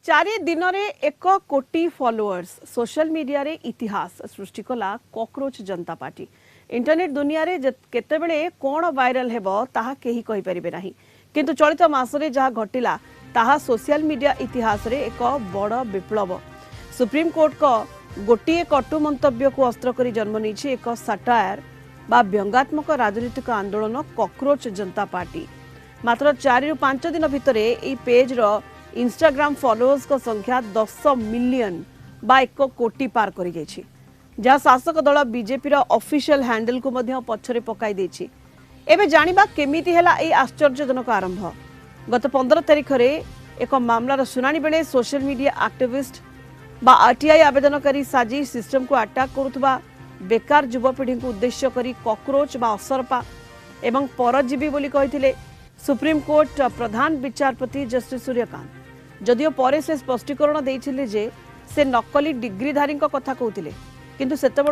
चारि दिन रे 1 कोटी फॉलोअर्स सोशल मीडिया रे इतिहास सृष्टि कला कॉकरोच जनता पार्टी। इंटरनेट दुनिया रे केतेबेले कोण वायरल हेबो ताहा केही कहि परिबे नाही, किंतु चलित मासरे जहा घटिला ताहा सोशल मीडिया इतिहास रे एक बड़ विप्लव। सुप्रीम कोर्ट को गोटे कटु मंतव्य को अस्त्र करी जन्म नहीं एक साटायर बा व्यंगात्मक राजनीतिक आंदोलन कॉकरोच जनता पार्टी। मात्र 4 ରୁ 5 दिन भितर ए पेज रो इंस्टाग्राम फॉलोअर्स को संख्या 10 मिलियन बा 1 कोटी पार करी जायछि, जहाँ शासक दल बीजेपी रो ऑफिशियल हैंडल को मध्य पछरे पकाई देछि। एबे जानिबा केमिति हेला ए आश्चर्यजनक आरंभ। गत 15 तारिख रे एक मामलार सुनानी बेले सोशल मीडिया एक्टिविस्ट बा आरटीआई आवेदनकारी साजी सिस्टम को अटैक करुवा बेकार युवपीढ़ी को उद्देश्य करी कॉकरोच बा असरपा एवं परजीवी बोली कहिथिले सुप्रीम कोर्ट प्रधान विचारपति जस्टिस सूर्यकांत। जदियो परे से स्पष्टीकरण देइथिले जे से नकली डिग्रीधारी कथा कहते किंतु सेते